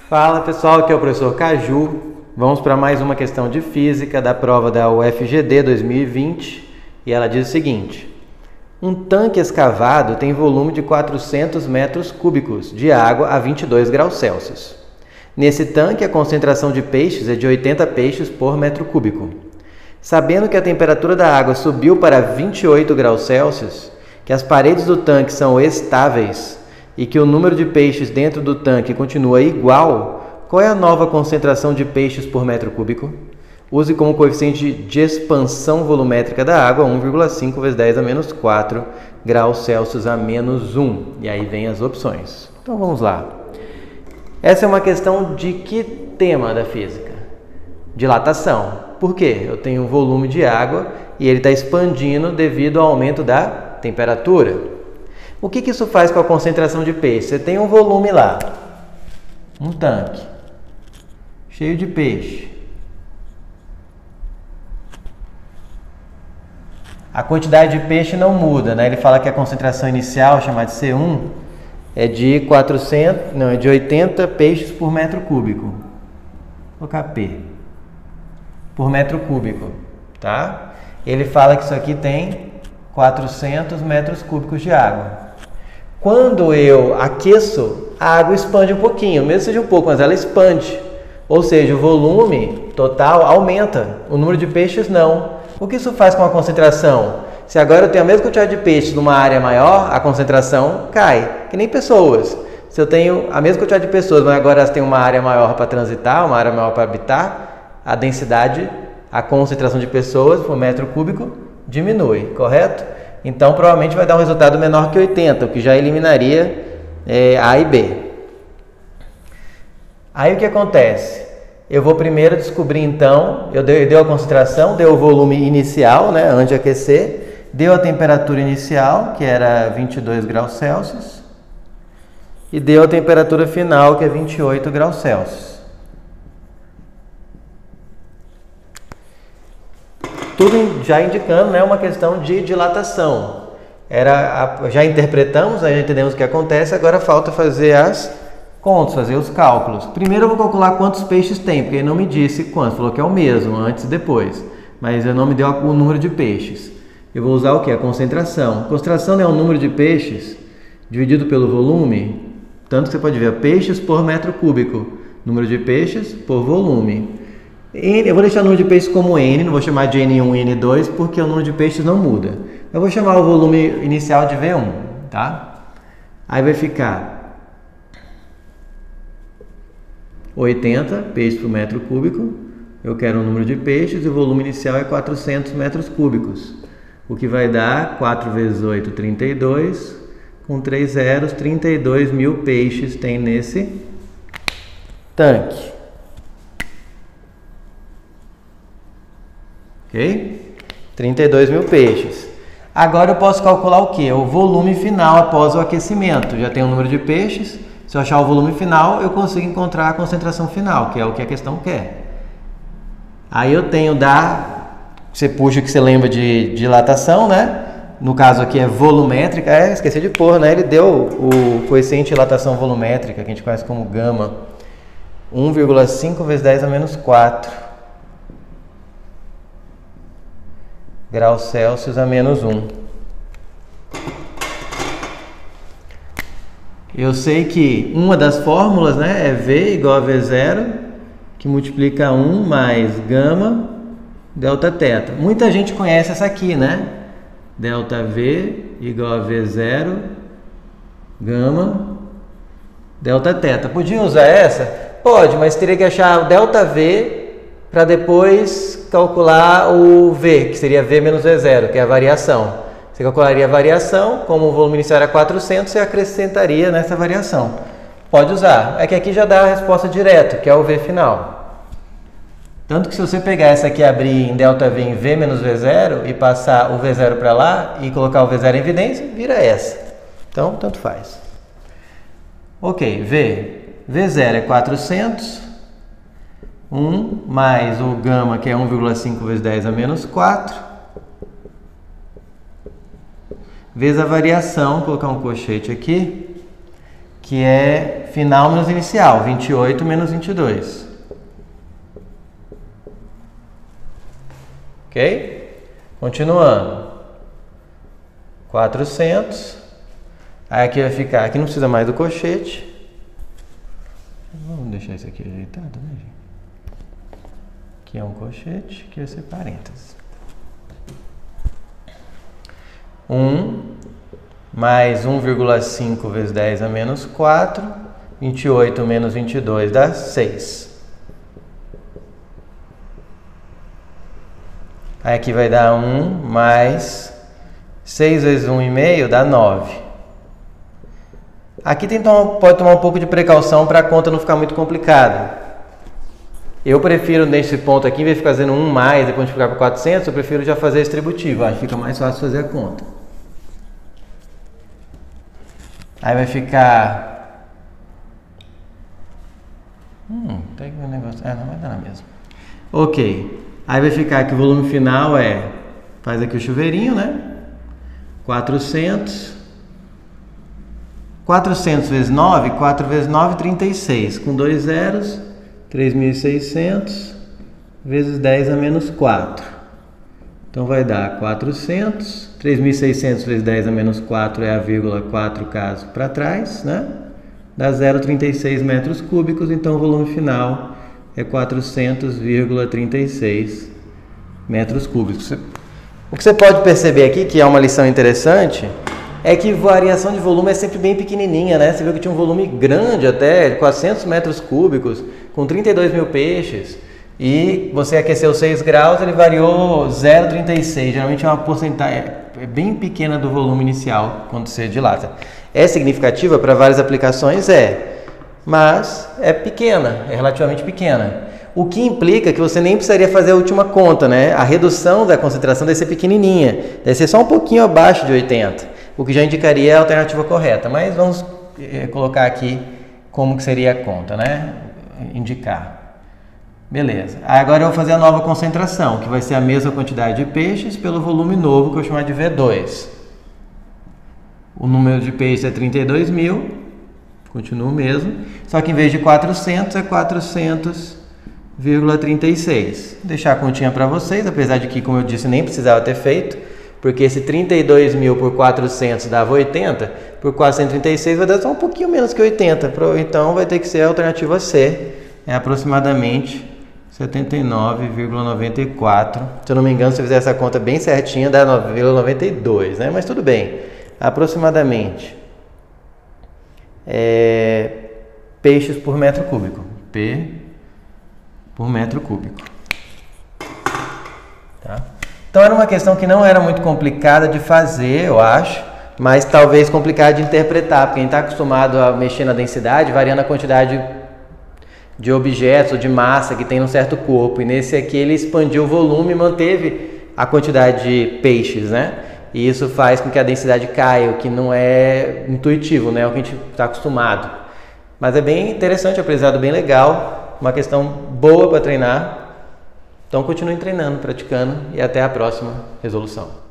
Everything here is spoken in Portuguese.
Fala pessoal, aqui é o professor Caju. Vamos para mais uma questão de física da prova da UFGD 2020 e ela diz o seguinte: um tanque escavado tem volume de 400 metros cúbicos de água a 22 graus Celsius. Nesse tanque, a concentração de peixes é de 80 peixes por metro cúbico. Sabendo que a temperatura da água subiu para 28 graus Celsius, que as paredes do tanque são estáveis e que o número de peixes dentro do tanque continua igual, qual é a nova concentração de peixes por metro cúbico? Use como coeficiente de expansão volumétrica da água 1,5 vezes 10 a menos 4 graus Celsius a menos 1. E aí vem as opções. Então vamos lá. Essa é uma questão de que tema da física? Dilatação. Por quê? Eu tenho um volume de água e ele está expandindo devido ao aumento da temperatura. O que isso faz com a concentração de peixe? Você tem um volume lá, um tanque, cheio de peixe. A quantidade de peixe não muda, né? Ele fala que a concentração inicial, chamada de C1, é de 80 peixes por metro cúbico. Vou colocar P. Por metro cúbico, tá? Ele fala que isso aqui tem 400 metros cúbicos de água. Quando eu aqueço, a água expande um pouquinho, mesmo seja um pouco, mas ela expande. Ou seja, o volume total aumenta, o número de peixes não. O que isso faz com a concentração? Se agora eu tenho a mesma quantidade de peixes numa área maior, a concentração cai, que nem pessoas. Se eu tenho a mesma quantidade de pessoas, mas agora elas têm uma área maior para transitar, uma área maior para habitar, a densidade, a concentração de pessoas por metro cúbico diminui, correto? Então provavelmente vai dar um resultado menor que 80, o que já eliminaria A e B. Aí o que acontece? Eu vou primeiro descobrir então, eu dei a concentração, deu o volume inicial, né, antes de aquecer, deu a temperatura inicial, que era 22 graus Celsius, e deu a temperatura final, que é 28 graus Celsius. Tudo já indicando, né, uma questão de dilatação. Já interpretamos, já entendemos o que acontece, agora falta fazer as contas, fazer os cálculos. Primeiro eu vou calcular quantos peixes tem, porque ele não me disse quantos, falou que é o mesmo, antes e depois, mas ele não me deu o número de peixes. Eu vou usar o que? A concentração. A concentração é o número de peixes dividido pelo volume, tanto que você pode ver peixes por metro cúbico, número de peixes por volume. Eu vou deixar o número de peixes como N, não vou chamar de N1 e N2, porque o número de peixes não muda. Eu vou chamar o volume inicial de V1, tá? Aí vai ficar 80 peixes por metro cúbico, eu quero o número de peixes e o volume inicial é 400 metros cúbicos, o que vai dar 4 vezes 8, 32, com 3 zeros, 32 mil peixes tem nesse tanque. Ok? 32 mil peixes. Agora eu posso calcular o que? O volume final após o aquecimento. Já tem o número de peixes. Se eu achar o volume final, eu consigo encontrar a concentração final, que é o que a questão quer. Aí eu tenho você puxa o que você lembra de dilatação, né? No caso aqui é volumétrica. Esqueci de pôr, né? Ele deu o coeficiente de dilatação volumétrica, que a gente conhece como gama. 1,5 vezes 10 a menos 4 graus Celsius a menos 1. Eu sei que uma das fórmulas, né, é V igual a V0, que multiplica 1 mais gama delta θ. Muita gente conhece essa aqui, né? Delta V igual a V0 gama delta θ. Podia usar essa? Pode, mas teria que achar o delta V para depois calcular o V, que seria V menos V0, que é a variação. Você calcularia a variação, como o volume inicial era 400, você acrescentaria nessa variação. Pode usar. É que aqui já dá a resposta direta, que é o V final. Tanto que se você pegar essa aqui e abrir em ΔV em V menos V0 e passar o V0 para lá e colocar o V0 em evidência, vira essa. Então, tanto faz. Ok, V0 é 400, 1 mais o gama, que é 1,5 vezes 10 a menos 4, vezes a variação, vou colocar um colchete aqui, que é final menos inicial, 28 menos 22. Ok? Continuando. 400. Aí aqui vai ficar, aqui não precisa mais do colchete. Vamos deixar isso aqui ajeitado, né, gente? Aqui é um colchete, aqui vai ser parênteses. 1 mais 1,5 vezes 10 a menos 4. 28 menos 22 dá 6. Aí aqui vai dar 1 mais 6 vezes 1,5 dá 9. Aqui pode tomar um pouco de precaução para a conta não ficar muito complicada. Eu prefiro nesse ponto aqui, em vez de ficar fazendo 1 mais, depois de ficar para 400, eu prefiro já fazer distributivo. Acho que fica mais fácil fazer a conta. Aí vai ficar... tem um negócio... não vai dar na mesma. Ok. Aí vai ficar que o volume final é... Faz aqui o chuveirinho, né? 400. 400 vezes 9, 4 vezes 9, 36. Com 2 zeros, 3.600 vezes 10 a menos 4. Então vai dar 400. 3.600 vezes 10 a menos 4 é a vírgula 4 caso para trás, né? Dá 0,36 metros cúbicos, então o volume final é 400,36 metros cúbicos. O que você pode perceber aqui, que é uma lição interessante, é que variação de volume é sempre bem pequenininha, né? Você viu que tinha um volume grande até, 400 metros cúbicos, com 32 mil peixes, e você aqueceu 6 graus, ele variou 0,36, geralmente é uma porcentagem bem pequena do volume inicial quando você dilata. É significativa para várias aplicações? Mas é pequena, é relativamente pequena. O que implica que você nem precisaria fazer a última conta, né? A redução da concentração deve ser pequenininha, deve ser só um pouquinho abaixo de 80, o que já indicaria a alternativa correta. Mas vamos colocar aqui como que seria a conta, né? Indicar. Beleza. Agora eu vou fazer a nova concentração, que vai ser a mesma quantidade de peixes pelo volume novo, que eu vou chamar de V2. O número de peixes é 32 mil, continua o mesmo, só que em vez de 400 é 400,36. Vou deixar a continha para vocês, apesar de que, como eu disse, nem precisava ter feito, porque esse 32 mil por 400 dava 80, por 436 vai dar só um pouquinho menos que 80, então vai ter que ser a alternativa C, é aproximadamente 79,94. Se eu não me engano, se eu fizer essa conta bem certinha, dá 9,92, né? Mas tudo bem, aproximadamente peixes por metro cúbico, P por metro cúbico. Tá? Então era uma questão que não era muito complicada de fazer, eu acho, mas talvez complicada de interpretar, porque quem está acostumado a mexer na densidade, variando a quantidade de objetos ou de massa que tem num certo corpo, e nesse aqui ele expandiu o volume e manteve a quantidade de peixes, né? E isso faz com que a densidade caia, o que não é intuitivo, né? É o que a gente está acostumado. Mas é bem interessante, aprendizado bem legal, uma questão boa para treinar. Então continue treinando, praticando e até a próxima resolução.